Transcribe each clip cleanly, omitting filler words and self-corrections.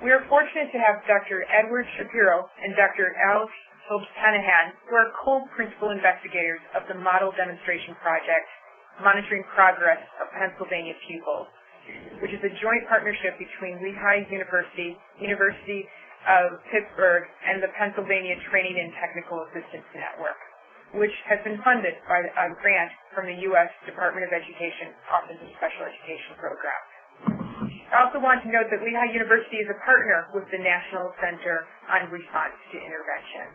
We are fortunate to have Dr. Edward Shapiro and Dr. Alex Hanahan, who are co-principal investigators of the Model Demonstration Project, Monitoring Progress of Pennsylvania Pupils, which is a joint partnership between Lehigh University, University of Pittsburgh, and the Pennsylvania Training and Technical Assistance Network, which has been funded by a grant from the U.S. Department of Education Office of Special Education Program. I also want to note that Lehigh University is a partner with the National Center on Response to Intervention.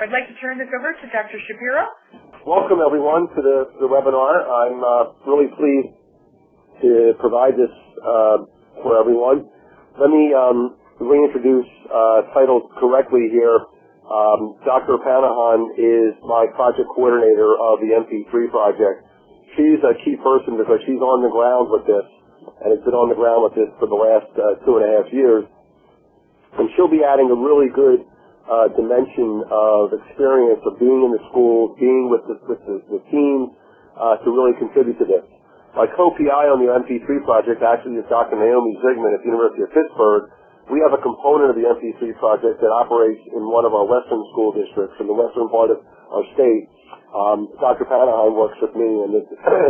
I'd like to turn this over to Dr. Shapiro. Welcome, everyone, to the webinar. I'm really pleased to provide this for everyone. Let me reintroduce titles correctly here. Dr. Hanahan is my project coordinator of the MP3 project. She's a key person because she's on the ground with this, and has been on the ground with this for the last 2.5 years. And she'll be adding a really good dimension of experience of being in the schools, being with the teams to really contribute to this. My co-PI on the MP3 project actually is Dr. Naomi Zigman at the University of Pittsburgh. We have a component of the MP3 project that operates in one of our western school districts in the western part of our state. Dr. Hanahan works with me in the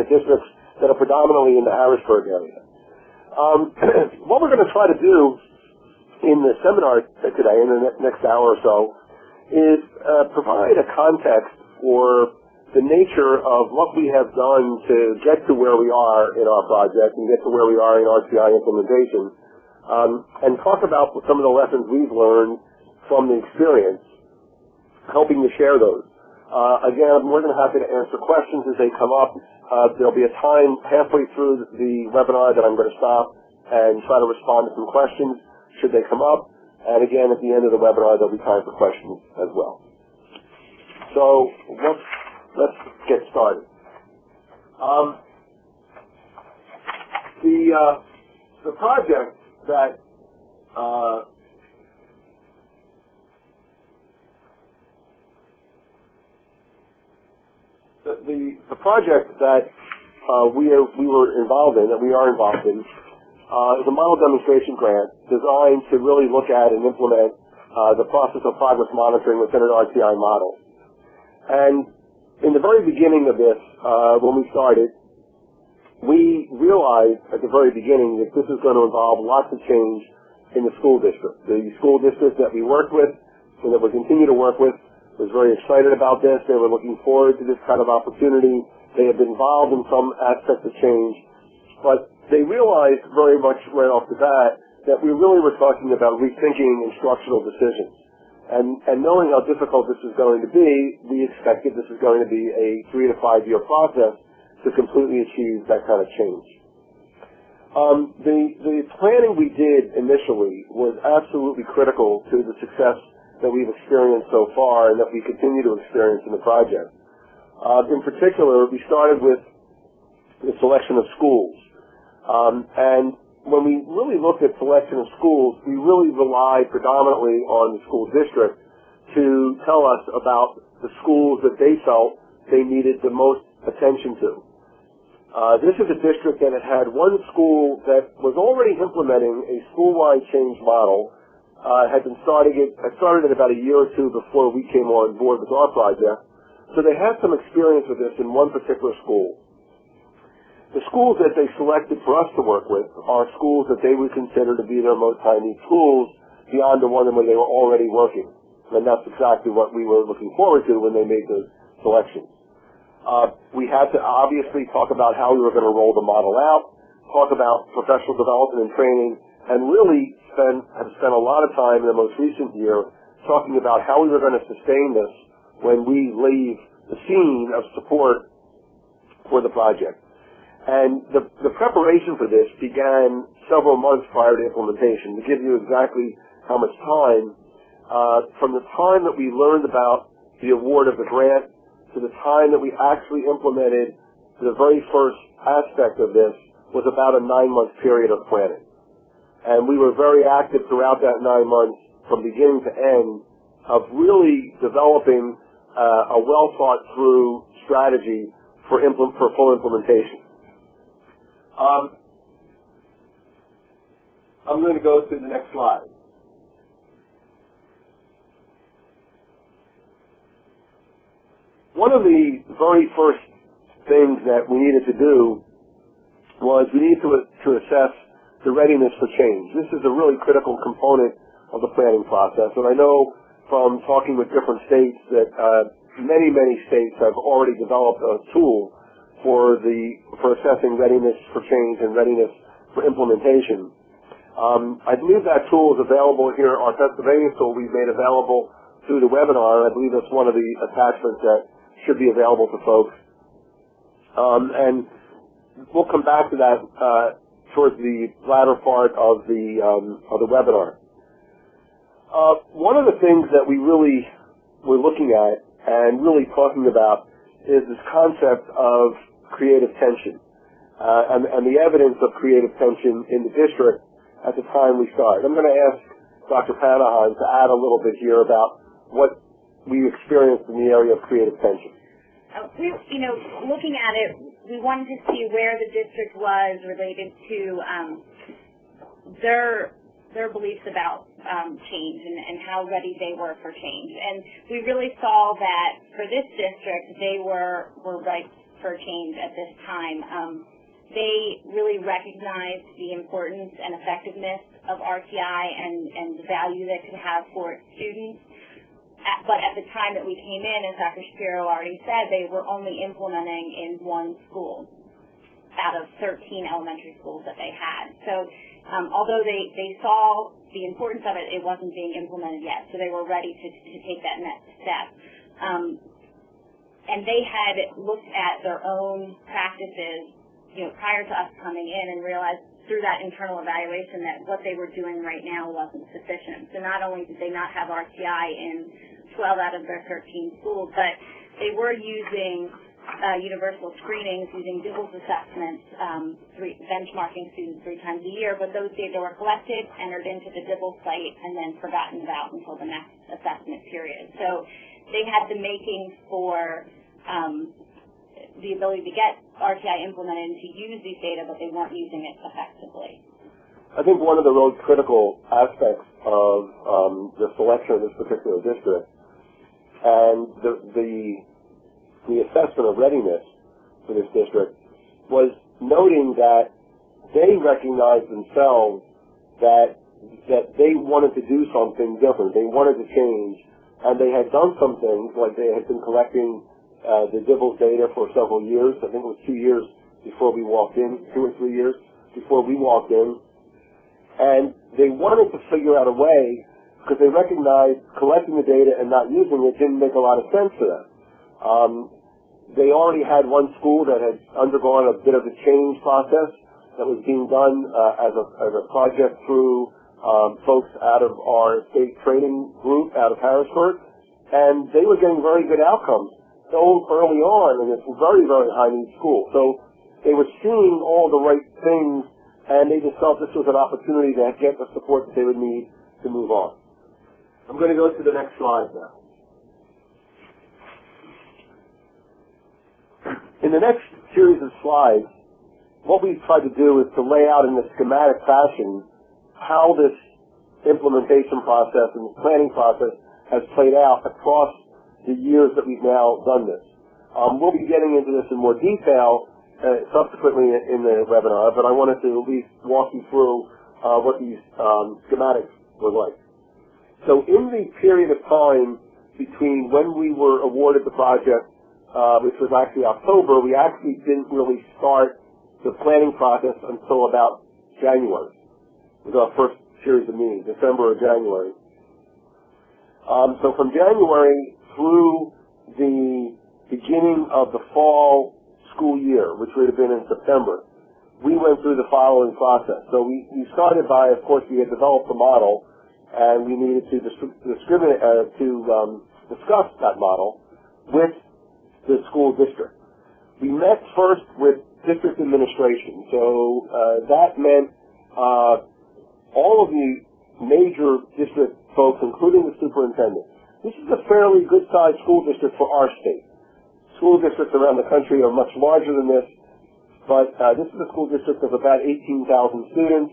districts that are predominantly in the Harrisburg area. What we're going to try to do in the seminar today, in the next hour or so, is provide a context for the nature of what we have done to get to where we are in our project and get to where we are in RTI implementation, and talk about some of the lessons we've learned from the experience, helping to share those. Again, I'm more than happy to answer questions as they come up. There'll be a time halfway through the webinar that I'm going to stop and try to respond to some questions should they come up. And again, at the end of the webinar, there'll be time for questions as well. So let's get started. The project that the project that we were involved in, that we are involved in, is a model demonstration grant designed to really look at and implement the process of progress monitoring within an RTI model. And in the very beginning of this, when we started, we realized at the very beginning that this is going to involve lots of change in the school district. The school district that we worked with and that we continue to work with was very excited about this. They were looking forward to this kind of opportunity. They had been involved in some aspects of change, but they realized very much right off the bat that we really were talking about rethinking instructional decisions. And knowing how difficult this is going to be, we expected this is going to be a 3 to 5 year process to completely achieve that kind of change. The planning we did initially was absolutely critical to the success that we've experienced so far and that we continue to experience in the project. In particular, we started with the selection of schools. And when we really looked at selection of schools, we really relied predominantly on the school district to tell us about the schools that they felt they needed the most attention to. This is a district that had one school that was already implementing a school-wide change model. Had started it about a year or two before we came on board with our project. So they had some experience with this in one particular school. The schools that they selected for us to work with are schools that they would consider to be their most high-need schools beyond the one where they were already working. And that's exactly what we were looking forward to when they made those selections. We had to obviously talk about how we were going to roll the model out, talk about professional development and training, and really have spent a lot of time in the most recent year talking about how we were going to sustain this when we leave the scene of support for the project. And the preparation for this began several months prior to implementation. To give you exactly how much time, from the time that we learned about the award of the grant to the time that we actually implemented the very first aspect of this was about a 9-month period of planning. And we were very active throughout that 9 months from beginning to end of really developing a well-thought-through strategy for full implementation. I'm going to go to the next slide. One of the very first things that we needed to do was we needed to assess the readiness for change. This is a really critical component of the planning process, and I know from talking with different states that many states have already developed a tool for assessing readiness for change and readiness for implementation. I believe that tool is available here. Our Pennsylvania tool we've made available through the webinar, and I believe that's one of the attachments that should be available to folks. And we'll come back to that towards the latter part of the webinar. One of the things that we really were looking at and really talking about is this concept of creative tension and the evidence of creative tension in the district at the time we started. I'm going to ask Dr. Panahan to add a little bit here about what we experienced in the area of creative tension. Looking at it, we wanted to see where the district was related to their beliefs about change and how ready they were for change. And we really saw that for this district, they were ripe for change at this time. They really recognized the importance and effectiveness of RTI and the value that it could have for its students. But at the time that we came in, as Dr. Shapiro already said, they were only implementing in one school out of 13 elementary schools that they had. So although they saw the importance of it, it wasn't being implemented yet. So they were ready to take that next step. And they had looked at their own practices prior to us coming in and realized through that internal evaluation that what they were doing right now wasn't sufficient. So not only did they not have RTI in 12 out of their 13 schools, but they were using universal screenings, using Pupils assessments, benchmarking students 3 times a year, but those data were collected, entered into the Pupils site, and then forgotten about until the next assessment period. So they had the makings for the ability to get RTI implemented and to use these data, but they weren't using it effectively. I think one of the most critical aspects of the selection of this particular district and the assessment of readiness for this district was noting that they recognized themselves that they wanted to do something different. They wanted to change, and they had done some things, like they had been collecting the Pupils data for several years. I think it was 2 years before we walked in, 2 or 3 years before we walked in. And they wanted to figure out a way, because they recognized collecting the data and not using it didn't make a lot of sense to them. They already had one school that had undergone a bit of a change process that was being done as a project through folks out of our state training group out of Harrisburg, and they were getting very good outcomes so early on, and it's a very, very high-need school. So they were seeing all the right things, and they just felt this was an opportunity to get the support that they would need to move on. I'm going to go to the next slide now. In the next series of slides, what we've tried to do is to lay out in a schematic fashion how this implementation process and this planning process has played out across the years that we've now done this. We'll be getting into this in more detail subsequently in the webinar, but I wanted to at least walk you through what these schematics were like. So in the period of time between when we were awarded the project, which was actually October, we actually didn't really start the planning process until about January. It was our first series of meetings, December or January. So from January through the beginning of the fall school year, which would have been in September, we went through the following process. So we started by, of course, we had developed the model, and we needed to discuss that model with the school district. We met first with district administration. So that meant all of the major district folks, including the superintendent. This is a fairly good-sized school district for our state. School districts around the country are much larger than this, but this is a school district of about 18,000 students.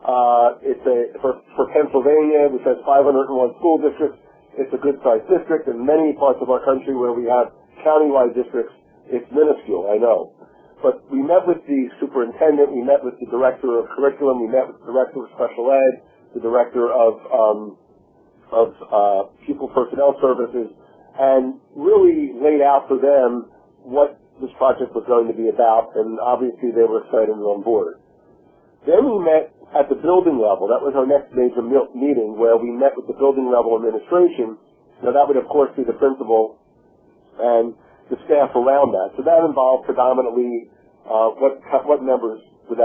For Pennsylvania, which has 501 school districts, it's a good-sized district. In many parts of our country where we have county-wide districts, it's minuscule, I know. But we met with the superintendent, we met with the director of curriculum, we met with the director of special ed, the director of pupil personnel services, and really laid out for them what this project was going to be about, and obviously they were excited and on board. Then we met at the building level. That was our next major meeting, where we met with the building level administration. Now that would of course be the principal and the staff around that. So that involved predominantly what members was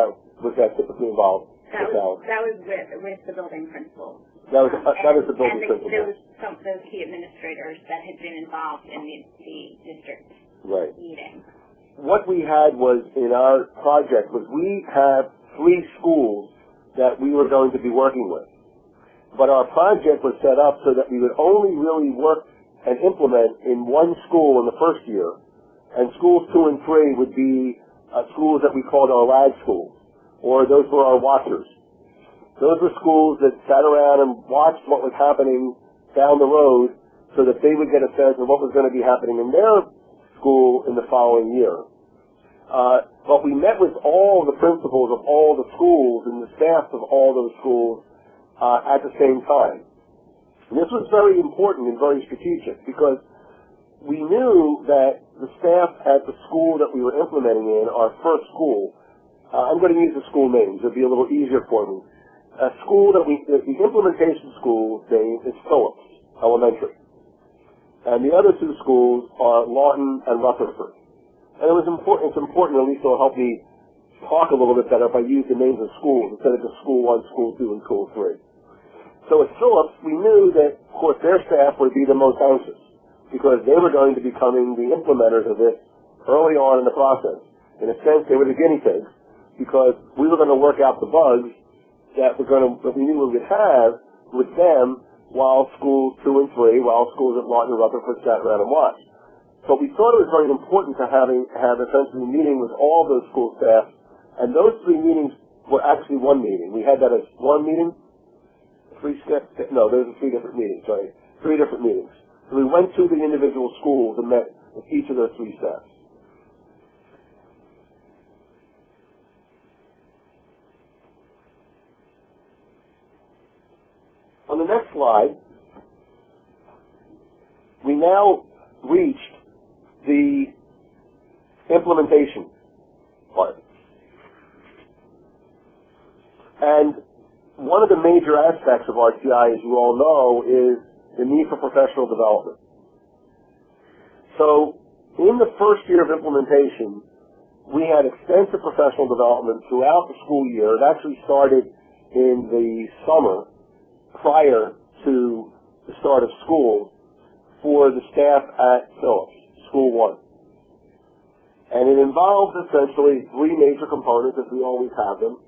that typically involved? That was with the building principal. That was the building principal. There was some of those key administrators that had been involved in the district meeting. What we had was in our project was we have 3 schools that we were going to be working with. But our project was set up so that we would only really work and implement in one school in the first year, and schools 2 and 3 would be schools that we called our lag schools, or those were our watchers. Those were schools that sat around and watched what was happening down the road so that they would get a sense of what was going to be happening in their school in the following year. But we met with all the principals of all the schools and the staff of all those schools at the same time. And this was very important and very strategic because we knew that the staff at the school that we were implementing in, our first school, I'm going to use the school names, it'll be a little easier for me. A school that the implementation school name is Phillips Elementary. And the other 2 schools are Lawton and Rutherford. And it's important, at least it'll help me talk a little bit better if I use the names of schools instead of just school 1, school 2, and school 3. So at Phillips, we knew that, of course, their staff would be the most anxious because they were going to be becoming the implementers of this early on in the process. In a sense, they were the guinea pigs because we were going to work out the bugs that we knew we would have with them while schools 2 and 3, while schools at Lawton and Rutherford sat around and watched. But we thought it was very important to have essentially a meeting with all those school staff, and those 3 meetings were actually one meeting. We had that as one meeting, 3 steps. No, those are 3 different meetings. Sorry, 3 different meetings. So we went to the individual schools and met with each of those 3 staffs. On the next slide, we now reached the implementation part. And one of the major aspects of RTI, as you all know, is the need for professional development. So in the first year of implementation, we had extensive professional development throughout the school year. It actually started in the summer prior to the start of school for the staff at Phillips, School 1. And it involves essentially 3 major components, as we always have them: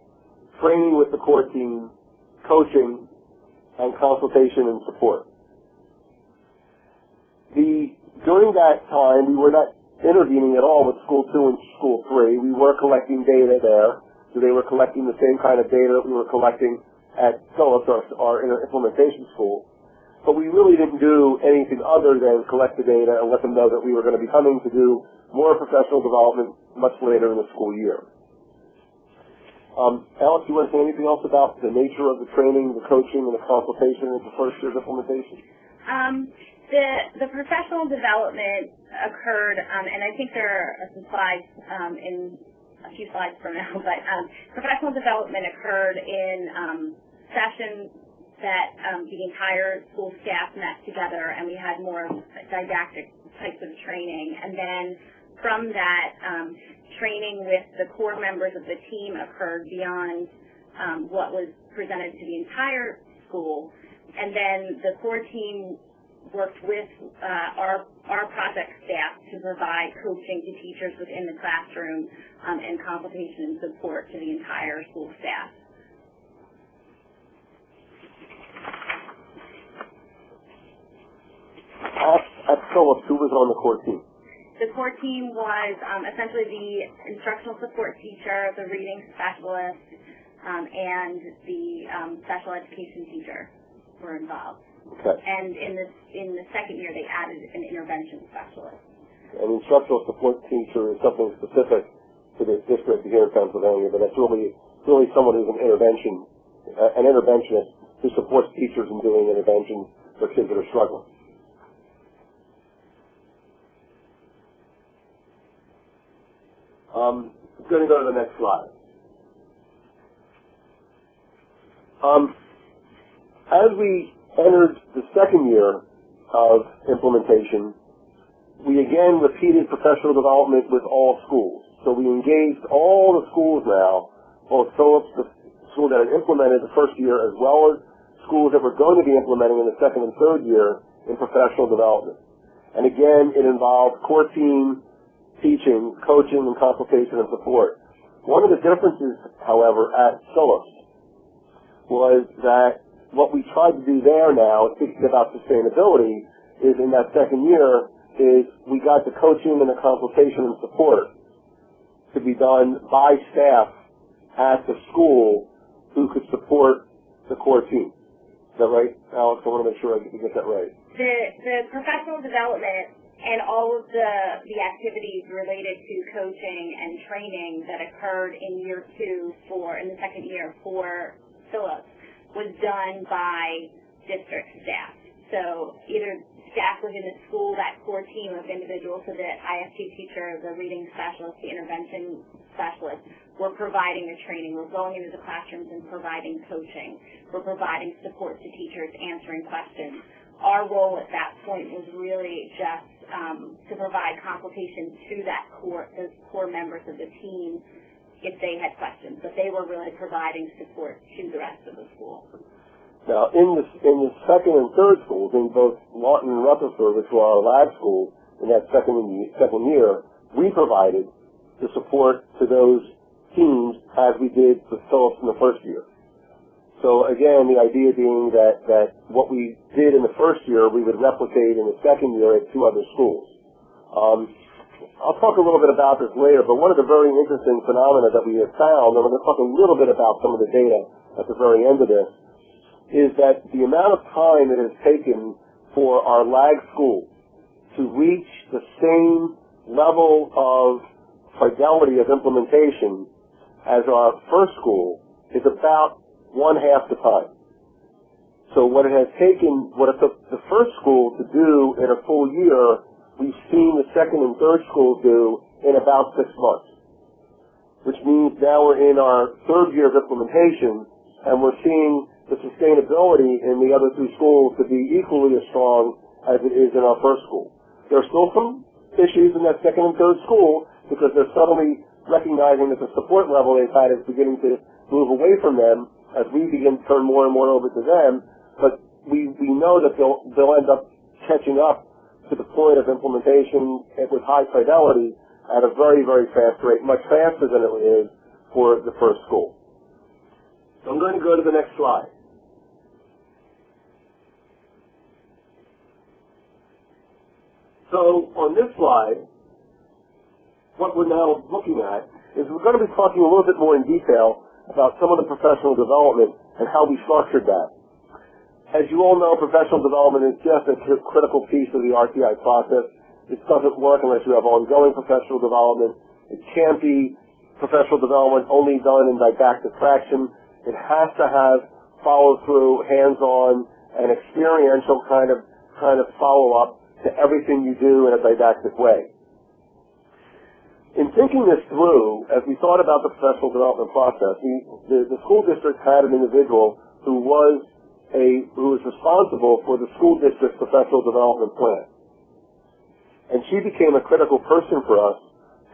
training with the core team, coaching, and consultation and support. During that time, we were not intervening at all with School 2 and School 3. We were collecting data there, so they were collecting the same kind of data that we were collecting at Phillips, our implementation school. But we really didn't do anything other than collect the data and let them know that we were going to be coming to do more professional development much later in the school year. Alex, you want to say anything else about the nature of the training, the coaching, and the consultation at the first year's implementation? The professional development occurred, and I think there are some slides in a few slides from now, but professional development occurred in sessions that the entire school staff met together, and we had more didactic types of training. And then from that, training with the core members of the team occurred beyond what was presented to the entire school. And then the core team worked with our project staff to provide coaching to teachers within the classroom and consultation and support to the entire school staff. At Phillips, who was on the core team? The core team was essentially the instructional support teacher, the reading specialist, and the special education teacher were involved. Okay. And in the second year, they added an intervention specialist. An instructional support teacher is something specific to the district here in Pennsylvania, but that's really someone who's an interventionist who supports teachers in doing intervention for kids that are struggling. I'm going to go to the next slide. As we entered the second year of implementation, we again repeated professional development with all schools. So we engaged all the schools now, both Phillips, the school that had implemented the first year, as well as schools that were going to be implementing in the second and third year in professional development. And again, it involved core team teaching, coaching, and consultation and support. One of the differences, however, at Phillips was that what we tried to do there now, thinking about sustainability, is in that second year, is we got the coaching and the consultation and support to be done by staff at the school who could support the core team. Is that right, Alex? I want to make sure I get that right. The professional development and all of the activities related to coaching and training that occurred in year two in the second year for Phillips was done by district staff. So either staff within the school, that core team of individuals, so the IST teacher, the reading specialist, the intervention specialist, we're providing the training. We're going into the classrooms and providing coaching. We're providing support to teachers, answering questions. Our role at that point was really just to provide consultation to those core members of the team if they had questions. But they were really providing support to the rest of the school. Now, in the second and third schools, in both Lawton and Rutherford, which were our lab schools, in that second year, we provided the support to those teams as we did with Phillips in the first year. So again, the idea being that what we did in the first year, we would replicate in the second year at two other schools. I'll talk a little bit about this later, but one of the very interesting phenomena that we have found, and we're going to talk a little bit about some of the data at the very end of this, is that the amount of time it has taken for our lag schools to reach the same level of fidelity of implementation as our first school is about one-half the time. So what it took the first school to do in a full year, we've seen the second and third schools do in about 6 months, which means now we're in our third year of implementation, and we're seeing the sustainability in the other two schools to be equally as strong as it is in our first school. There are still some issues in that second and third school because they're suddenly recognizing that the support level they've had is beginning to move away from them as we begin to turn more and more over to them. But we know that they'll end up catching up to the point of implementation with high fidelity at a very, very fast rate, much faster than it is for the first school. So I'm going to go to the next slide. So on this slide, what we're now looking at is we're going to be talking a little bit more in detail about some of the professional development and how we structured that. As you all know, professional development is just a critical piece of the RTI process. It doesn't work unless you have ongoing professional development. It can't be professional development only done in didactic fraction. It has to have follow-through, hands-on, and experiential kind of follow-up to everything you do in a didactic way. In thinking this through, as we thought about the professional development process, the school district had an individual who was responsible for the school district's professional development plan. And she became a critical person for us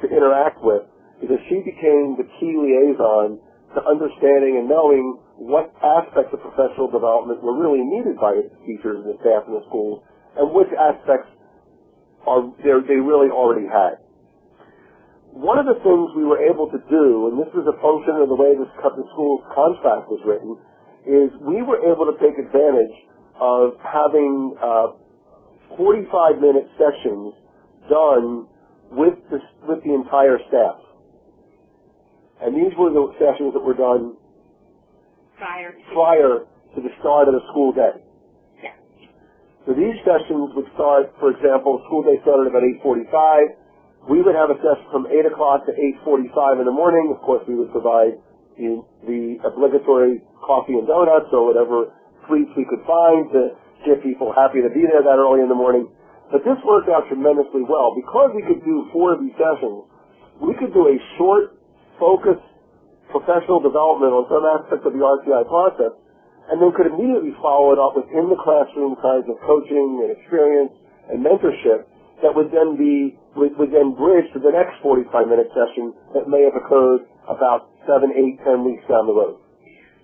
to interact with because she became the key liaison to understanding and knowing what aspects of professional development were really needed by the teachers and the staff in the schools and which aspects they really already had. One of the things we were able to do, and this was a function of the way the school's contract was written, is we were able to take advantage of having 45-minute sessions done with the entire staff. And these were the sessions that were done prior to the start of the school day. Yeah. So these sessions would start, for example, school day started about 8:45. We would have a session from 8 o'clock to 8:45 in the morning. Of course, we would provide the obligatory coffee and donuts or whatever treats we could find to get people happy to be there that early in the morning. But this worked out tremendously well. Because we could do 4 of these sessions, we could do a short, focused professional development on some aspect of the RTI process, and then could immediately follow it up with in-the-classroom kinds of coaching and experience and mentorship that would then bridge to the next 45-minute session that may have occurred about 7, 8, 10 weeks down the road.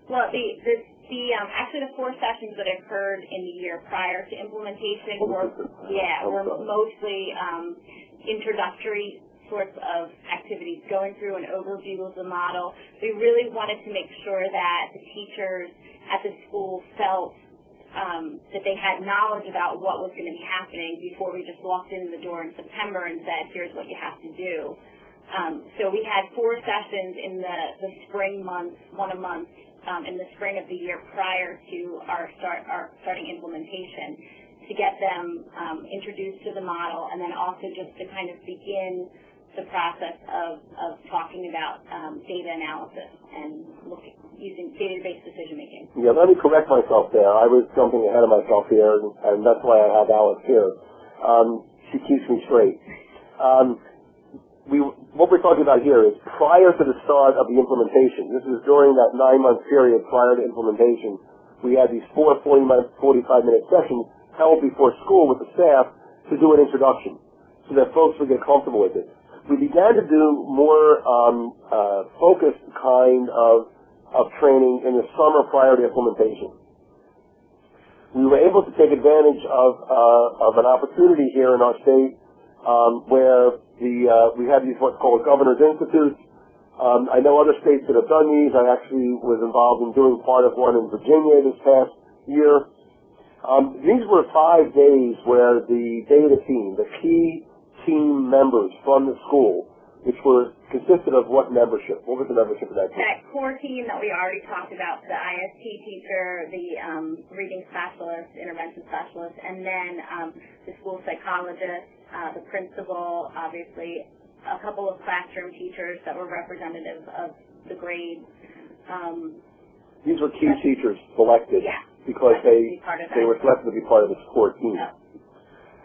Well, actually the 4 sessions that occurred in the year prior to implementation were mostly introductory sorts of activities, going through an overview of the model. We really wanted to make sure that the teachers at the school felt that they had knowledge about what was going to be happening before we just walked in the door in September and said, here's what you have to do. So we had 4 sessions in the spring months, one a month, in the spring of the year prior to our starting implementation, to get them introduced to the model, and then also just to kind of begin the process of talking about data analysis and using database decision making. Yeah, let me correct myself there. I was jumping ahead of myself here, and that's why I have Alice here. She keeps me straight. What we're talking about here is prior to the start of the implementation. This is during that 9-month period prior to implementation. We had these 4 45-minute sessions held before school with the staff to do an introduction so that folks would get comfortable with it. We began to do more focused kind of training in the summer prior to implementation. We were able to take advantage of an opportunity here in our state where we have these what's called Governor's Institutes. I know other states that have done these. I actually was involved in doing part of one in Virginia this past year. These were 5 days where the data team, the key team members from the school, which consisted of what membership? What was the membership of that team? That core team that we already talked about, the IST teacher, the reading specialist, intervention specialist, and then the school psychologist, the principal, obviously, a couple of classroom teachers that were representative of the grades. These were key teachers selected because they were selected to be part of this core team.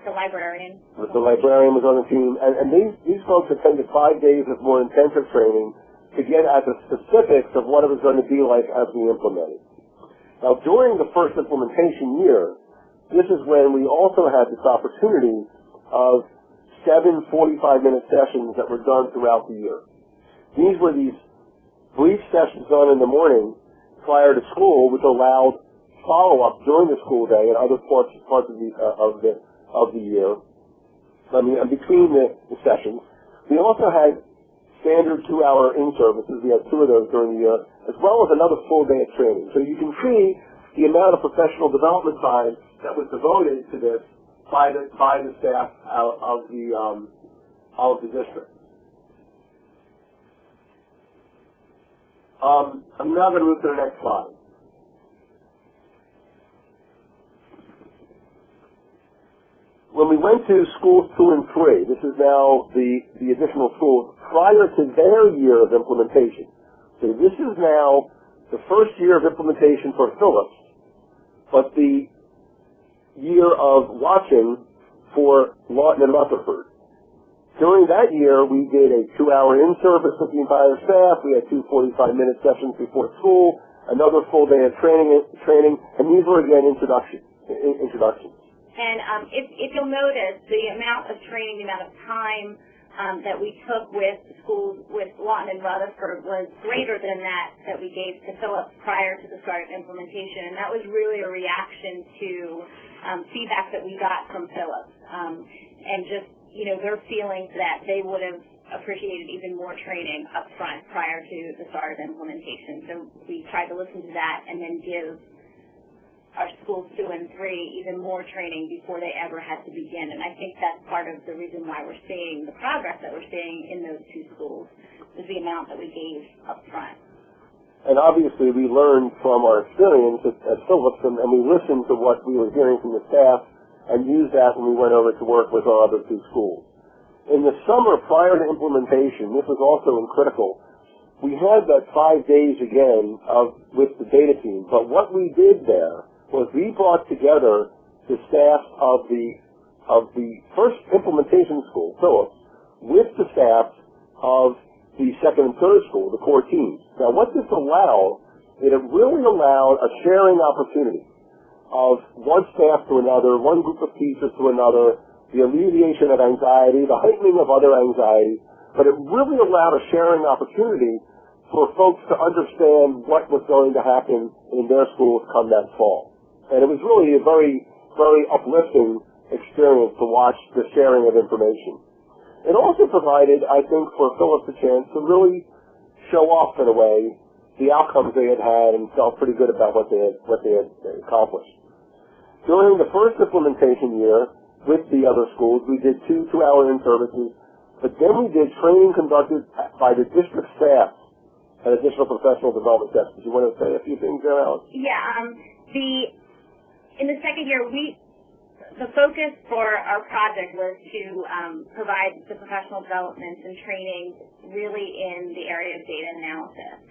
The librarian. The librarian was on the team, and these folks attended 5 days of more intensive training to get at the specifics of what it was going to be like as we implemented. Now, during the first implementation year, this is when we also had this opportunity of 7 45-minute sessions that were done throughout the year. These were these brief sessions done in the morning prior to school, which allowed follow-up during the school day and other parts of the year. And between the sessions, we also had standard 2-hour in-services. We had 2 of those during the year, as well as another full day of training. So you can see the amount of professional development time that was devoted to this by the staff of the district. I'm now going to move to the next slide. When we went to schools 2 and 3, this is now the additional schools, prior to their year of implementation. So this is now the first year of implementation for Phillips, but the year of watching for Lawton and Rutherford. During that year, we did a 2-hour in-service with the entire staff. We had 2 45-minute sessions before school, another full day of training, and these were, again, introductions. And if you'll notice, the amount of training, the amount of time that we took with schools with Lawton and Rutherford was greater than that we gave to Phillips prior to the start of implementation. And that was really a reaction to feedback that we got from Phillips. And just, their feelings that they would have appreciated even more training up front prior to the start of implementation. So we tried to listen to that and then give our schools 2 and 3 even more training before they ever had to begin. And I think that's part of the reason why we're seeing the progress that we're seeing in those 2 schools is the amount that we gave up front. And obviously, we learned from our experience at Phillips, and we listened to what we were hearing from the staff and used that when we went over to work with our other two schools. In the summer prior to implementation, this was also critical, we had that 5 days again with the data team. But what we did there was we brought together the staff of the first implementation school, Phillips, with the staff of the second and third school, the core teams. Now, what this allowed, it really allowed a sharing opportunity of one staff to another, one group of teachers to another, the alleviation of anxiety, the heightening of other anxiety, but it really allowed a sharing opportunity for folks to understand what was going to happen in their schools come that fall. And it was really a very, very uplifting experience to watch the sharing of information. It also provided, I think, for Phillips a chance to really show off, in a way, the outcomes they had and felt pretty good about what they had accomplished. During the first implementation year with the other schools, we did two two-hour in-services, but then we did training conducted by the district staff and additional professional development steps. Do you want to say a few things there, Alex? Yeah. In the second year, the focus for our project was to provide the professional development and training really in the area of data analysis.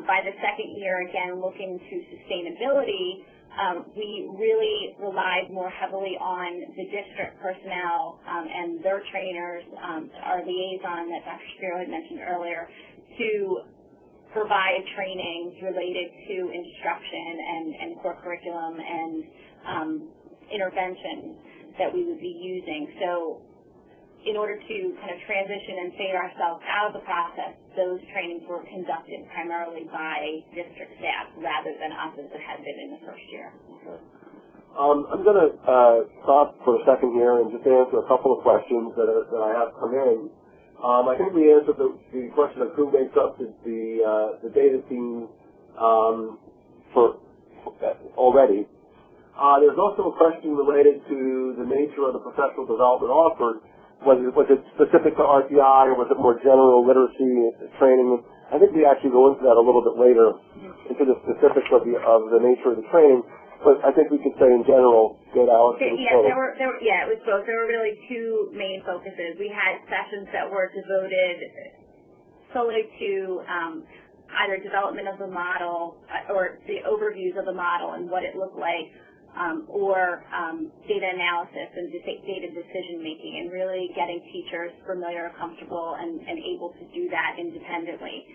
By the second year, again, looking to sustainability, we really relied more heavily on the district personnel and their trainers, our liaison that Dr. Shapiro had mentioned earlier, to provide trainings related to instruction and core curriculum and interventions that we would be using. So in order to kind of transition and fade ourselves out of the process, those trainings were conducted primarily by district staff rather than us as it had been in the first year. I'm going to stop for a second here and just answer a couple of questions that I have come in. I think we answered the question of who makes up the data team already. There's also a question related to the nature of the professional development offered. Was it specific to RTI, or was it more general literacy training? I think we actually go into that a little bit later, into the specifics of the nature of the training. But I think we could say in general, good, Alex. It was both. There were really two main focuses. We had sessions that were devoted solely to either development of the model or the overviews of the model and what it looked like, or data analysis and data decision making, and really getting teachers familiar, comfortable, and able to do that independently.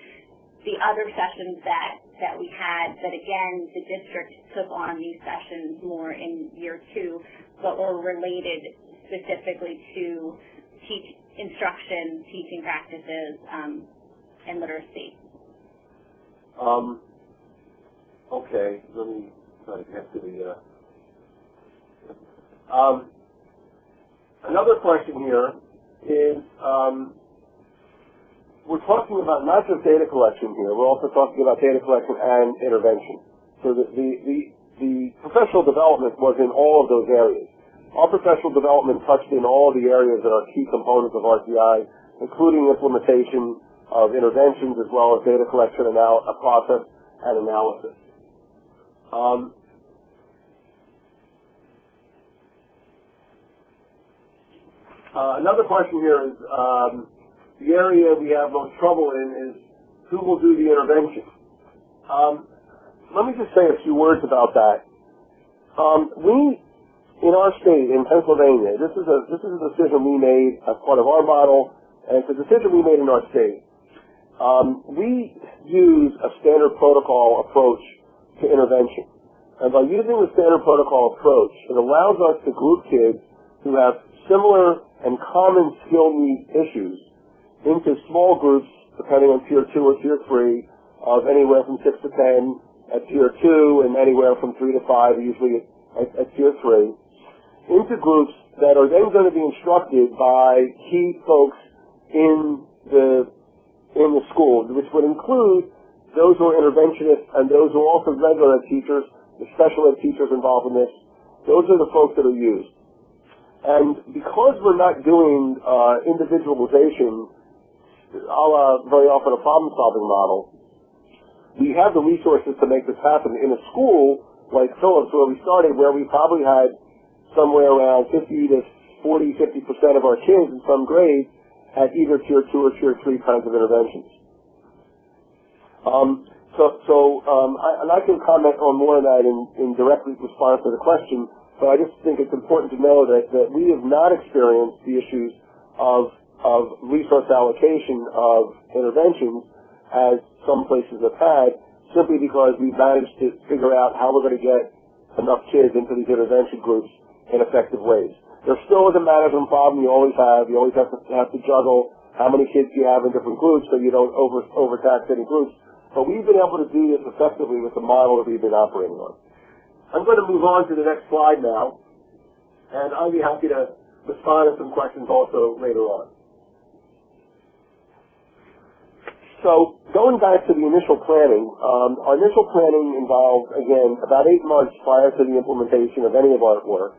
The other sessions that we had, that again, the district took on these sessions more in year two, but were related specifically to instruction, teaching practices, and literacy. Okay, let me try to get to the... another question here is... we're talking about not just data collection here, we're also talking about data collection and intervention. So the professional development was in all of those areas. Our professional development touched in all the areas that are key components of RTI, including implementation of interventions as well as data collection, process, and analysis. Another question here is, the area we have most trouble in is who will do the intervention. Let me just say a few words about that. We, in our state, in Pennsylvania, this is a decision we made as part of our model, and it's a decision we made in our state. We use a standard protocol approach to intervention. And by using the standard protocol approach, it allows us to group kids who have similar and common skill need issues into small groups, depending on Tier 2 or Tier 3, of anywhere from 6 to 10 at Tier 2 and anywhere from 3 to 5, usually at Tier 3, into groups that are then going to be instructed by key folks in the school, which would include those who are interventionists and those who are also regular ed teachers, the special ed teachers involved in this. Those are the folks that are used. And because we're not doing individualization, very often a problem-solving model, we have the resources to make this happen. In a school like Phillips, where we started, where we probably had somewhere around 50% of our kids in some grades at either Tier 2 or Tier 3 kinds of interventions. And I can comment on more of that in directly response to the question, but I just think it's important to know that we have not experienced the issues of resource allocation of interventions as some places have had, simply because we've managed to figure out how we're going to get enough kids into these intervention groups in effective ways. There still is a management problem. You always have. You always have to juggle how many kids you have in different groups so you don't overtax any groups. But we've been able to do this effectively with the model that we've been operating on. I'm going to move on to the next slide now, and I'll be happy to respond to some questions also later on. So going back to the initial planning, our initial planning involved, again, about 8 months prior to the implementation of any of our work.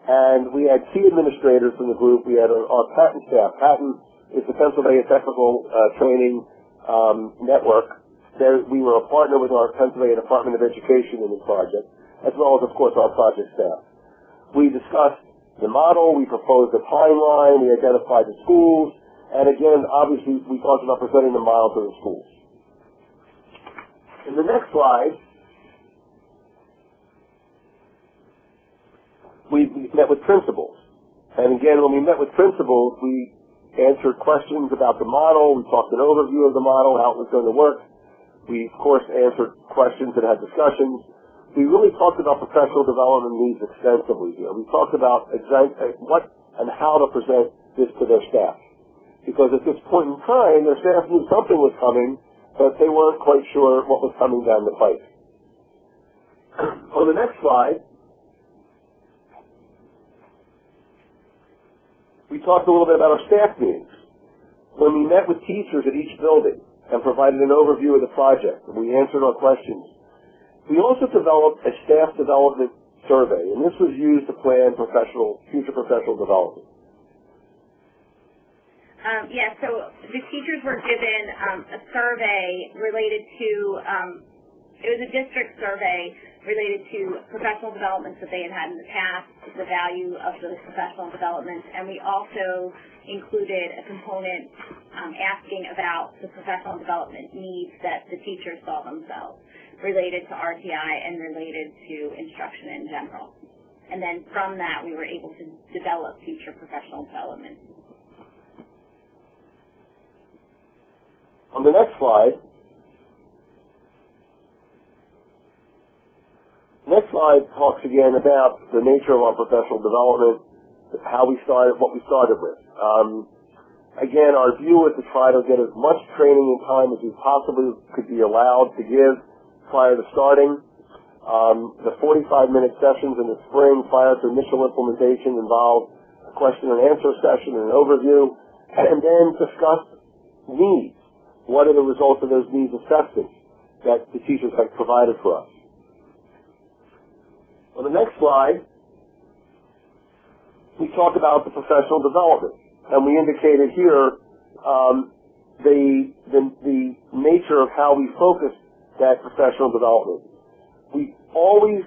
And we had key administrators from the group. We had our patent staff. Patent is the Pennsylvania Technical Training Network. We were a partner with our Pennsylvania Department of Education in this project, as well as, of course, our project staff. We discussed the model. We proposed a timeline. We identified the schools. And again, obviously, we talked about presenting the model to the schools. In the next slide, we met with principals. And again, when we met with principals, we answered questions about the model. We talked an overview of the model, how it was going to work. We, of course, answered questions and had discussions. We really talked about professional development needs extensively here. We talked about what and how to present this to their staff. Because at this point in time, their staff knew something was coming, but they weren't quite sure what was coming down the pipe. On the next slide, we talked a little bit about our staff meetings. When we met with teachers at each building and provided an overview of the project, and we answered our questions, we also developed a staff development survey, and this was used to plan future professional development. So the teachers were given a survey related to, it was a district survey related to professional developments that they had had in the past, the value of those professional developments, and we also included a component asking about the professional development needs that the teachers saw themselves related to RTI and related to instruction in general. And then from that, we were able to develop future professional development. On the next slide, talks again about the nature of our professional development, how we started, what we started with. Again, our view was to try to get as much training and time as we possibly could be allowed to give prior to starting. The 45-minute sessions in the spring prior to initial implementation involved a question and answer session and an overview, and then discuss needs. What are the results of those needs assessments that the teachers have provided for us? On the next slide, we talk about the professional development, and we indicated here the nature of how we focus that professional development. We always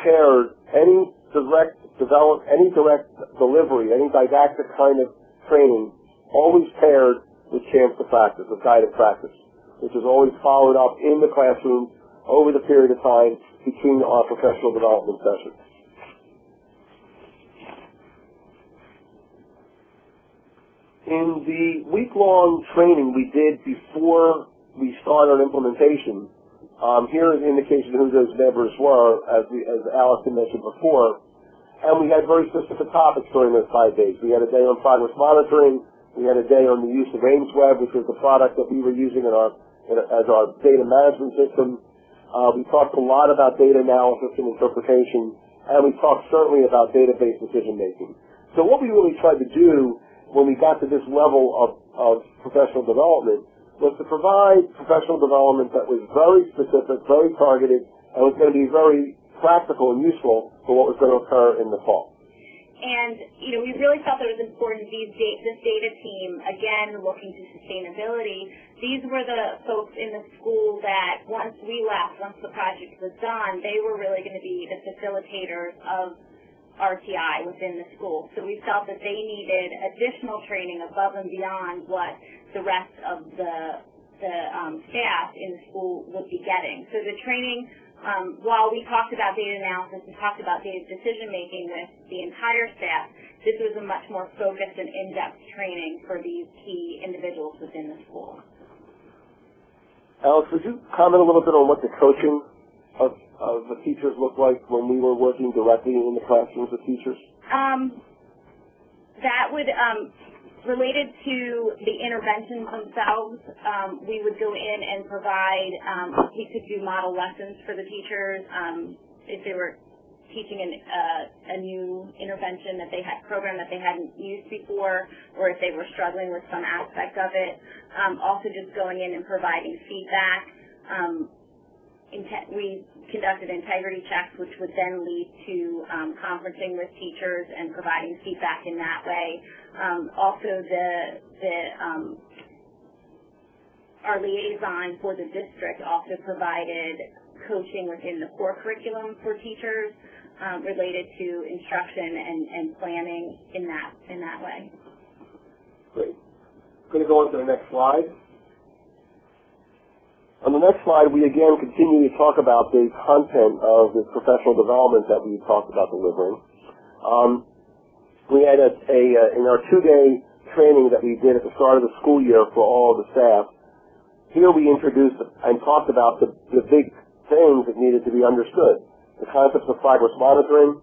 paired any direct delivery, any didactic kind of training, always paired with chance to practice, with guided practice, which is always followed up in the classroom over the period of time between our professional development sessions. In the week-long training we did before we started implementation, here is an indication of who those members were, as Allison mentioned before, and we had very specific topics during those 5 days. We had a day on progress monitoring. We had a day on the use of AimsWeb, which was the product that we were using as our data management system. We talked a lot about data analysis and interpretation, and we talked certainly about database decision-making. So what we really tried to do when we got to this level of professional development was to provide professional development that was very specific, very targeted, and was going to be very practical and useful for what was going to occur in the fall. And, we really felt it was important, this data team, again, looking to sustainability, these were the folks in the school that once we left, once the project was done, they were really going to be the facilitators of RTI within the school. So we felt that they needed additional training above and beyond what the rest of the staff in the school would be getting. So the training, while we talked about data analysis and talked about data decision-making with the entire staff, this was a much more focused and in-depth training for these key individuals within the school. Alex, would you comment a little bit on what the coaching of the teachers looked like when we were working directly in the classrooms with teachers? That would, related to the interventions themselves, we would go in and provide, we could do model lessons for the teachers if they were teaching a new intervention that they had, program that they hadn't used before, or if they were struggling with some aspect of it. Also just going in and providing feedback. We conducted integrity checks, which would then lead to conferencing with teachers and providing feedback in that way. Also, our liaison for the district also provided coaching within the core curriculum for teachers related to instruction and planning in that way. Great. I'm going to go on to the next slide. On the next slide, we again continue to talk about the content of the professional development that we talked about delivering. We had in our 2-day training that we did at the start of the school year for all of the staff, here we introduced and talked about the big things that needed to be understood. The concepts of progress monitoring,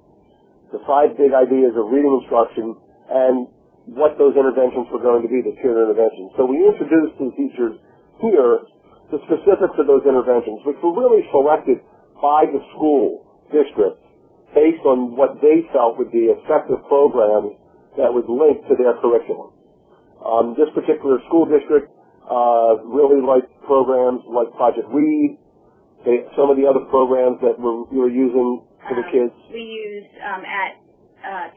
the 5 big ideas of reading instruction, and what those interventions were going to be, the tiered interventions. So we introduced to the teachers here the specifics of those interventions, which were really selected by the school district based on what they felt would be effective programs that would link to their curriculum. This particular school district really liked programs like Project Read, some of the other programs that we were using for the kids. We used at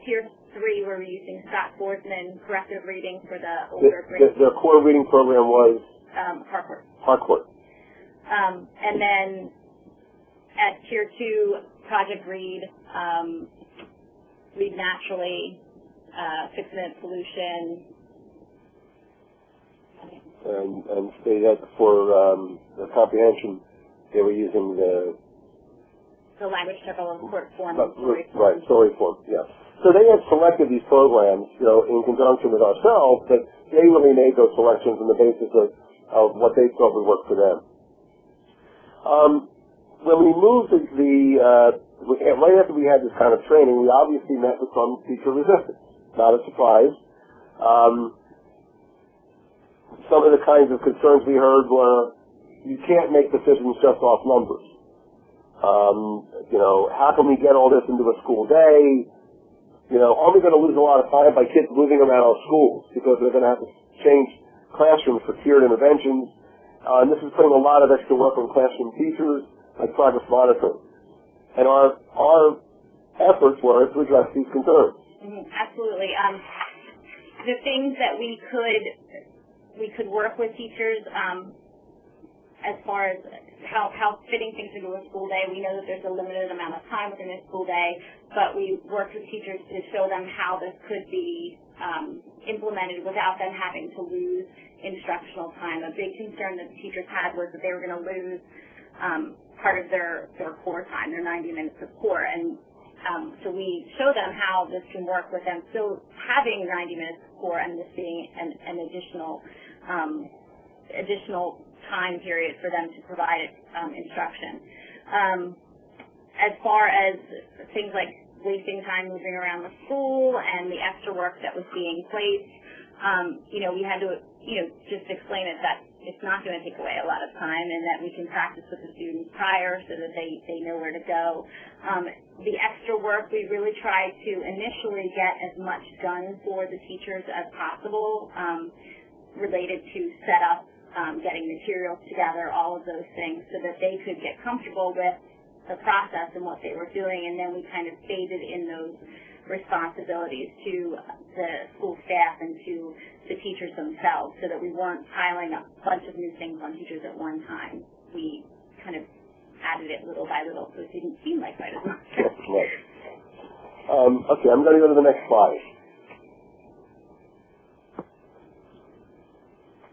Tier 3, we were using Scott Forsman corrective reading for the older grades. Their core reading program was Harcourt. And then at Tier 2, Project Read, Read Naturally, 6-Minute Solution. And they had for the comprehension, they were using the language typical form. Right, story form, yeah. So they had selected these programs, in conjunction with ourselves, but they really made those selections on the basis of what they thought would work for them. When we moved to right after we had this kind of training, we obviously met with some teacher resistance. Not a surprise. Some of the kinds of concerns we heard were, you can't make decisions just off numbers. How can we get all this into a school day? Are we going to lose a lot of time by kids moving around our schools because they're going to have to change classrooms for tiered interventions? And this is putting a lot of extra work on classroom teachers, like progress monitoring. And our efforts were to address these concerns. Absolutely. The things that we could work with teachers as far as how fitting things into a school day. We know that there's a limited amount of time within a school day, but we worked with teachers to show them how this could be implemented without them having to lose instructional time. A big concern that the teachers had was that they were going to lose part of their core time, their 90 minutes of core. And so we show them how this can work with them still having 90 minutes of core and this being an additional time period for them to provide instruction. As far as things like wasting time moving around the school and the extra work that was being placed, we had to, just explain it that it's not going to take away a lot of time and that we can practice with the students prior so that they know where to go. The extra work, we really tried to initially get as much done for the teachers as possible related to set up, getting materials together, all of those things, so that they could get comfortable with the process and what they were doing, and then we kind of faded in those responsibilities to the school staff and to the teachers themselves, so that we weren't piling a bunch of new things on teachers at one time. We kind of added it little by little, so it didn't seem like quite as much. Right. Okay, I'm going to go to the next slide.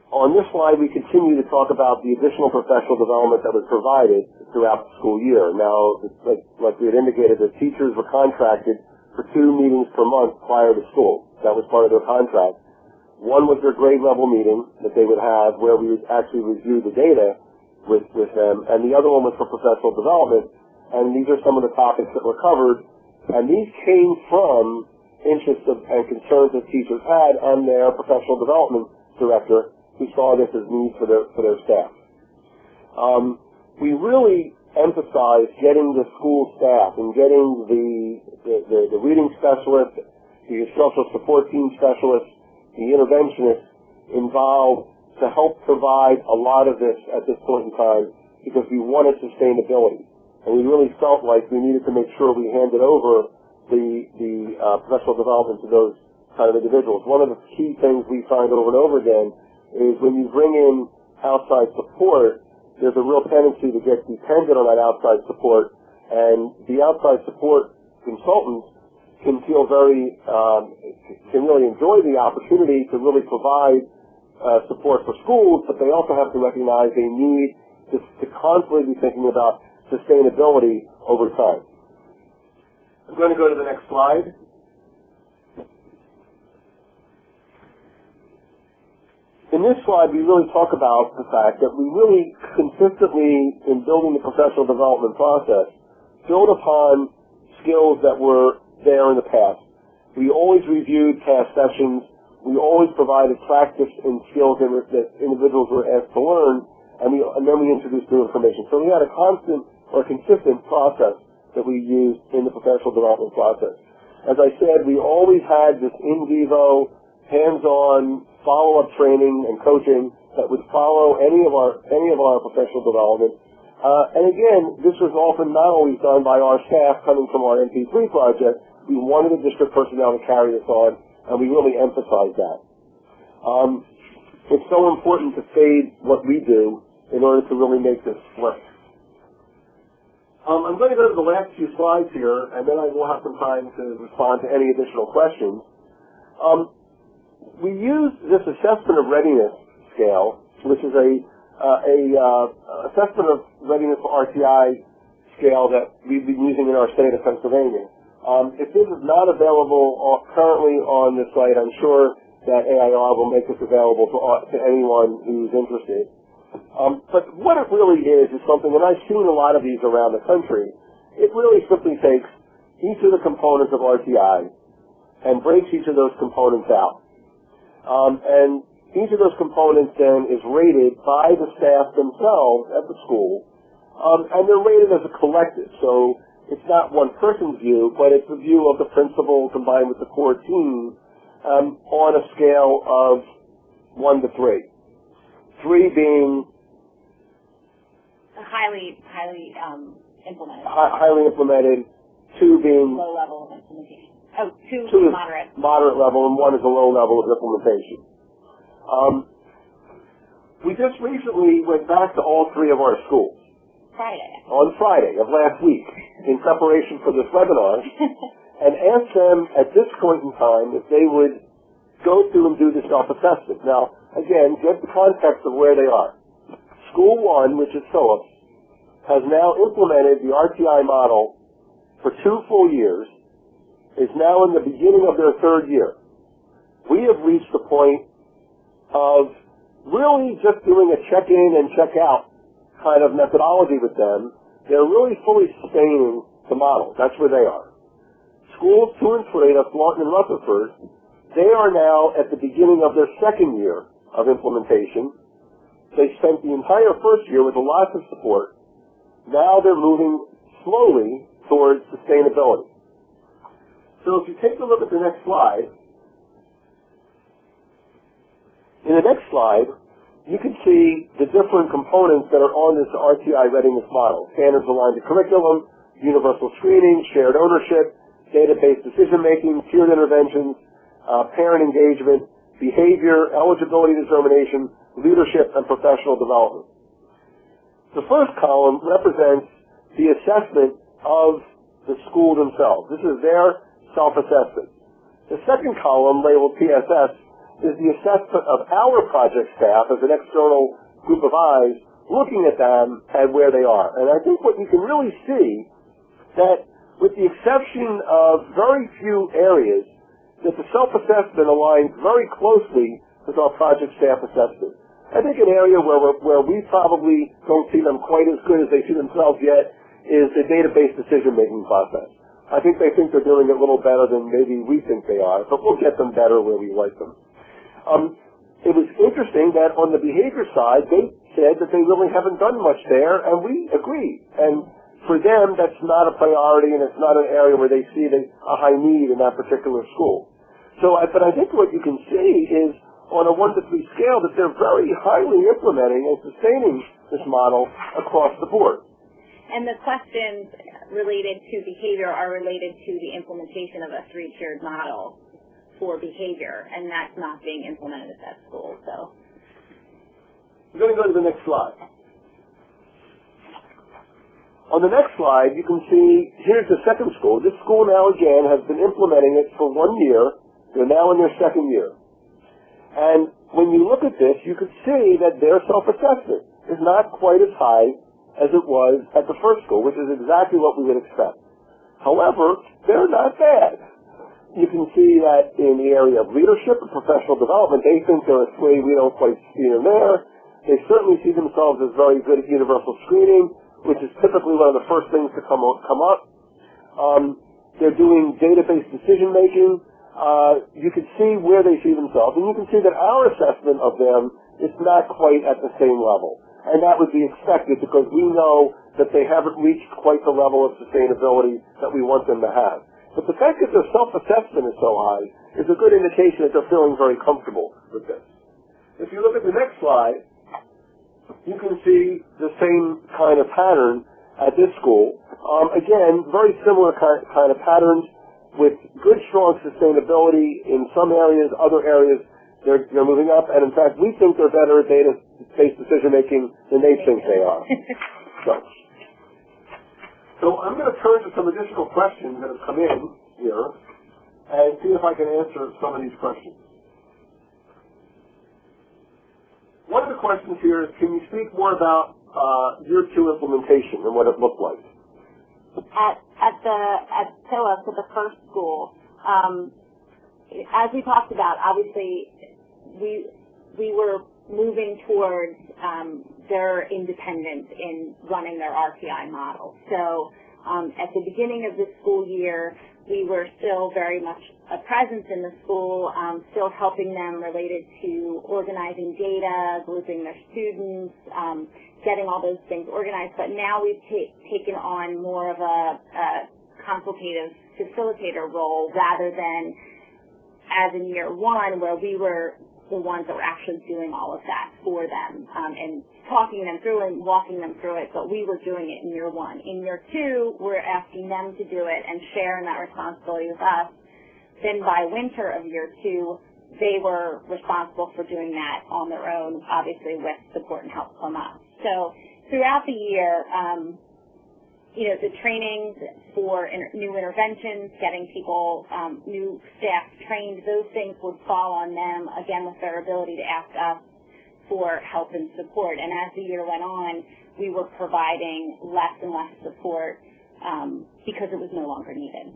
On this slide, we continue to talk about the additional professional development that was provided throughout the school year. Now, like we had indicated, the teachers were contracted for 2 meetings per month prior to school. That was part of their contract. One was their grade level meeting that they would have, where we would actually review the data with them, and the other one was for professional development. And these are some of the topics that were covered, and these came from interests and concerns that teachers had on their professional development director, who saw this as needs for their staff. We really emphasized getting the school staff and getting the reading specialist, the instructional support team specialist, the interventionist involved to help provide a lot of this at this point in time, because we wanted sustainability. And we really felt like we needed to make sure we handed over the professional development to those kind of individuals. One of the key things we find over and over again is when you bring in outside support, there's a real tendency to get dependent on that outside support, and the outside support consultants can feel can really enjoy the opportunity to really provide support for schools, but they also have to recognize they need to constantly be thinking about sustainability over time. I'm going to go to the next slide. In this slide, we really talk about the fact that we really consistently, in building the professional development process, build upon skills that were there in the past. We always reviewed past sessions. We always provided practice in skills that individuals were asked to learn, and then we introduced new information. So we had a constant or consistent process that we used in the professional development process. As I said, we always had this in vivo, hands-on follow-up training and coaching that would follow any of our professional development. And again, this was often not always done by our staff coming from our MP3 project. We wanted the district personnel to carry this on, and we really emphasized that. It's so important to fade what we do in order to really make this work. I'm going to go to the last few slides here, and then I will have some time to respond to any additional questions. We use this assessment of readiness scale, which is a assessment of readiness for RTI scale that we've been using in our state of Pennsylvania. If this is not available currently on the site, I'm sure that AIR will make this available to anyone who's interested. But what it really is something, and I've seen a lot of these around the country, it really simply takes each of the components of RTI and breaks each of those components out. And each of those components then is rated by the staff themselves at the school, and they're rated as a collective. So it's not one person's view, but it's the view of the principal combined with the core team on a scale of 1 to 3. 3 being highly implemented. Highly implemented. 2 being low level of implementation. Oh, 2 is moderate. Moderate level, and 1 is a low level of implementation. We just recently went back to all 3 of our schools. On Friday of last week, in preparation for this webinar, and asked them at this point in time if they would go through and do the self-assessment. Now, again, get the context of where they are. School 1, which is Phillips, has now implemented the RTI model for 2 full years, is now in the beginning of their 3rd year. We have reached the point of really just doing a check-in and check-out kind of methodology with them. They're really fully sustaining the model. That's where they are. Schools 2 and 3, that's Lawton and Rutherford, they are now at the beginning of their 2nd year of implementation. They spent the entire 1st year with a lot of support. Now they're moving slowly towards sustainability. So if you take a look at the next slide, in the next slide, you can see the different components that are on this RTI Readiness Model. Standards aligned to curriculum, universal screening, shared ownership, database decision-making, tiered interventions, parent engagement, behavior, eligibility determination, leadership, and professional development. The first column represents the assessment of the school themselves. This is their self-assessment. The second column, labeled PSS, is the assessment of our project staff as an external group of eyes looking at them and where they are. And I think what you can really see that with the exception of very few areas, that the self-assessment aligns very closely with our project staff assessment. I think an area where we probably don't see them quite as good as they see themselves yet is the database decision-making process. I think they think they're doing it a little better than maybe we think they are, but we'll get them better where we like them. It was interesting that on the behavior side, they said that they really haven't done much there, and we agree. And for them, that's not a priority, and it's not an area where they see a high need in that particular school. But I think what you can see is on a 1 to 3 scale that they're very highly implementing and sustaining this model across the board. And the questions related to behavior are related to the implementation of a 3-tiered model for behavior, and that's not being implemented at that school. So we're going to go to the next slide. On the next slide, you can see here's the second school. This school now, again, has been implementing it for 1 year. They're now in their second year. And when you look at this, you can see that their self-assessment is not quite as high as it was at the first school, which is exactly what we would expect. However, they're not bad. You can see that in the area of leadership and professional development, they think they're a way we don't quite see them there. They certainly see themselves as very good at universal screening, which is typically one of the first things to come up. They're doing database decision-making. You can see where they see themselves, and you can see that our assessment of them is not quite at the same level. And that would be expected because we know that they haven't reached quite the level of sustainability that we want them to have. But the fact that their self-assessment is so high is a good indication that they're feeling very comfortable with this. If you look at the next slide, you can see the same kind of pattern at this school. Again, very similar kind of patterns with good, strong sustainability in some areas, other areas they're moving up, and in fact, we think they're better at data-based decision-making than they think they are. So I'm going to turn to some additional questions that have come in here and see if I can answer some of these questions. One of the questions here is, can you speak more about year 2 implementation and what it looked like? At POA, for the first school, as we talked about, obviously we were moving towards their independence in running their RTI model. So at the beginning of the school year, we were still very much a presence in the school, still helping them related to organizing data, grouping their students, getting all those things organized. But now we've taken on more of a consultative facilitator role rather than as in year 1 where we were the ones that were actually doing all of that for them and talking them through and walking them through it, but we were doing it in year 1. In year 2, we're asking them to do it and share in that responsibility with us. Then by winter of year 2, they were responsible for doing that on their own, obviously with support and help from us. So throughout the year, the trainings for new interventions, getting people, new staff trained, those things would fall on them, again, with their ability to ask us for help and support. And as the year went on, we were providing less and less support because it was no longer needed.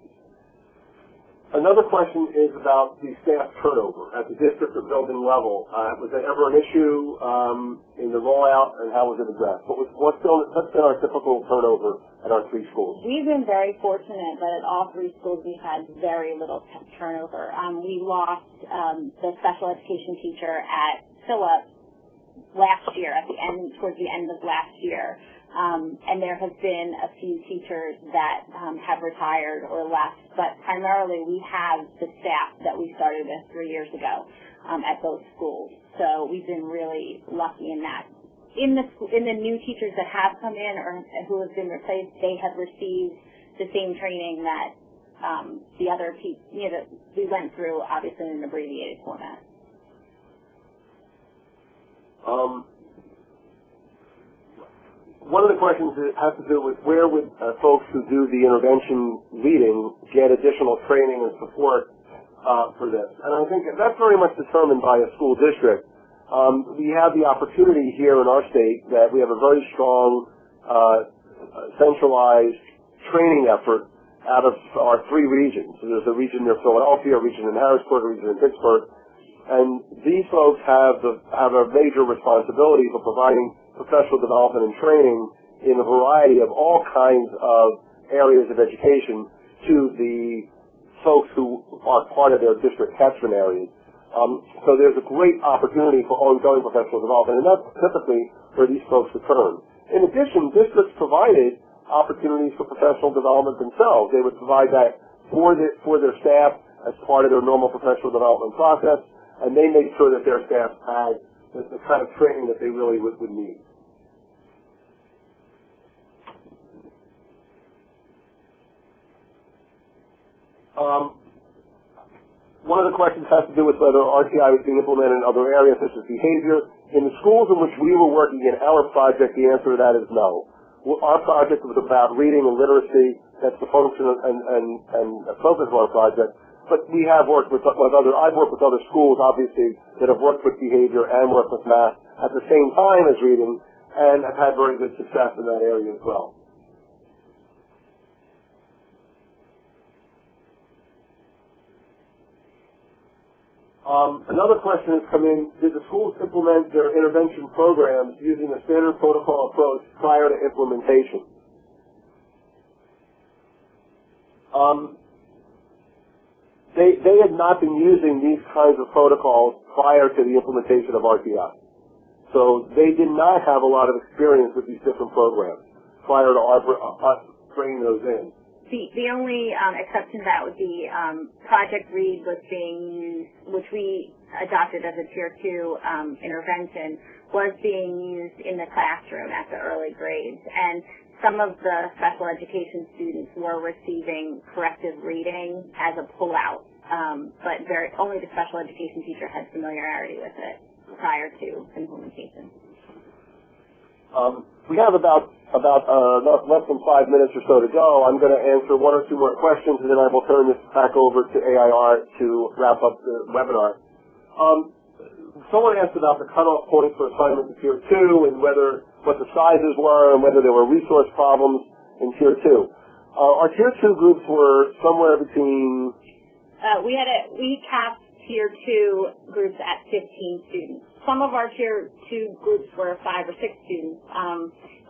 Another question is about the staff turnover at the district or building level. Was there ever an issue in the rollout, and how was it addressed? What's been our typical turnover at our 3 schools? We've been very fortunate that at all 3 schools we've had very little turnover. We lost the special education teacher at Phillips last year, towards the end of last year. And there have been a few teachers that have retired or left, but primarily we have the staff that we started with 3 years ago at both schools. So we've been really lucky in that. In the new teachers that have come in or who have been replaced, they have received the same training that the other we went through obviously in an abbreviated format. One of the questions has to do with where would folks who do the intervention reading get additional training and support for this. And I think that's very much determined by a school district. We have the opportunity here in our state that we have a very strong centralized training effort out of our three regions. So there's a region near Philadelphia, a region in Harrisburg, a region in Pittsburgh. And these folks have a major responsibility for providing professional development and training in a variety of all kinds of areas of education to the folks who are part of their district catchment areas. So there's a great opportunity for ongoing professional development, and that's typically where these folks return. In addition, districts provided opportunities for professional development themselves. They would provide that for their staff as part of their normal professional development process, and they make sure that their staff had the kind of training that they really would need. One of the questions has to do with whether RTI was being implemented in other areas such as behavior. In the schools in which we were working in our project, the answer to that is no. Our project was about reading and literacy. That's the function and focus of our project. But we have worked with I've worked with other schools, obviously, that have worked with behavior and worked with math at the same time as reading, and have had very good success in that area as well. Another question has come in: did the schools implement their intervention programs using a standard protocol approach prior to implementation? They had not been using these kinds of protocols prior to the implementation of RTI. So they did not have a lot of experience with these different programs prior to us bringing those in. The only exception to that would be Project READ was being used, which we adopted as a Tier 2 intervention, was being used in the classroom at the early grades. And some of the special education students were receiving corrective reading as a pullout, but only the special education teacher had familiarity with it prior to implementation. We have about less than 5 minutes or so to go. I'm going to answer one or two more questions, and then I will turn this back over to AIR to wrap up the webinar. Someone asked about the cutoff point for assignment to Tier 2 and what the sizes were and whether there were resource problems in Tier 2. Our Tier 2 groups were somewhere between... We capped Tier 2 groups at 15 students. Some of our Tier 2 groups were 5 or 6 students,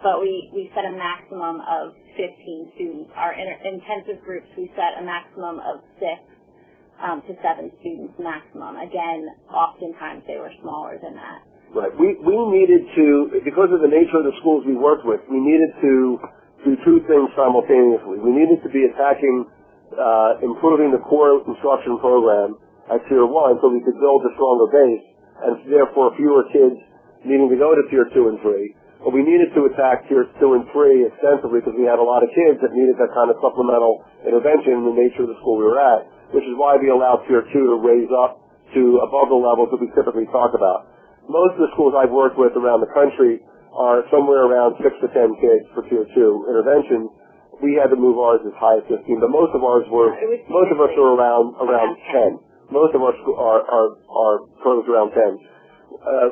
but we set a maximum of 15 students. Our intensive groups, we set a maximum of 6 to 7 students maximum. Again, oftentimes they were smaller than that. Right. We needed to, because of the nature of the schools we worked with, we needed to do two things simultaneously. We needed to be attacking improving the core instruction program at Tier 1 so we could build a stronger base, and therefore fewer kids needing to go to Tier 2 and 3. But we needed to attack Tiers 2 and 3 extensively because we had a lot of kids that needed that kind of supplemental intervention in the nature of the school we were at, which is why we allowed Tier 2 to raise up to above the levels that we typically talk about. Most of the schools I've worked with around the country are somewhere around 6 to 10 kids for Tier 2 interventions. We had to move ours as high as 15, but most of us were around 10. Most of our programs around 10.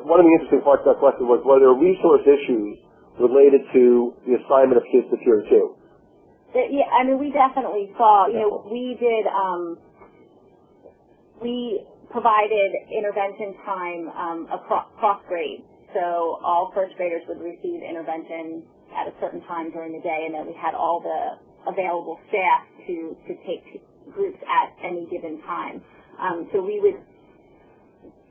One of the interesting parts of that question was, were there resource issues related to the assignment of kids to Tier 2? Yeah, I mean, we definitely saw, we provided intervention time across grades. So all first graders would receive intervention at a certain time during the day, and then we had all the available staff to take groups at any given time. So we would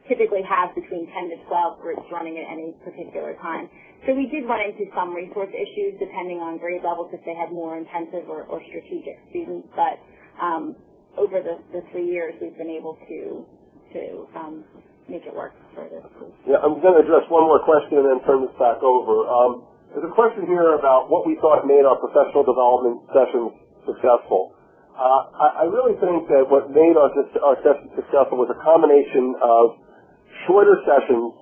typically have between 10 to 12 groups running at any particular time. So we did run into some resource issues depending on grade levels if they had more intensive or strategic students, but over the 3 years we've been able to make it work for the schools. Yeah, I'm going to address one more question and then turn this back over. There's a question here about what we thought made our professional development sessions successful. I really think that what made our session successful was a combination of shorter sessions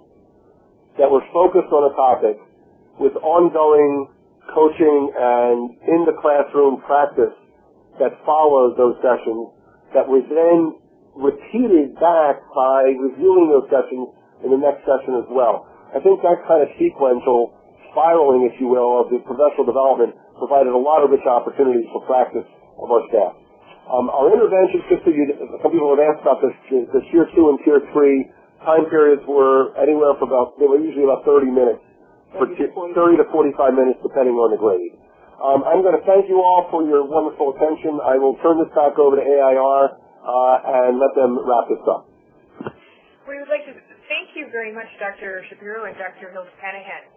that were focused on a topic with ongoing coaching and in-the-classroom practice that followed those sessions that was then repeated back by reviewing those sessions in the next session as well. I think that kind of sequential spiraling, if you will, of the professional development provided a lot of rich opportunities for practice of our staff. Our interventions, just so some people have asked about this, the Tier 2 and Tier 3 time periods were anywhere from they were usually about 30 minutes, 30 to 45 minutes depending on the grade. I'm going to thank you all for your wonderful attention. I will turn this back over to AIR and let them wrap this up. We would like to thank you very much, Dr. Shapiro and Dr. Hills-Panahan.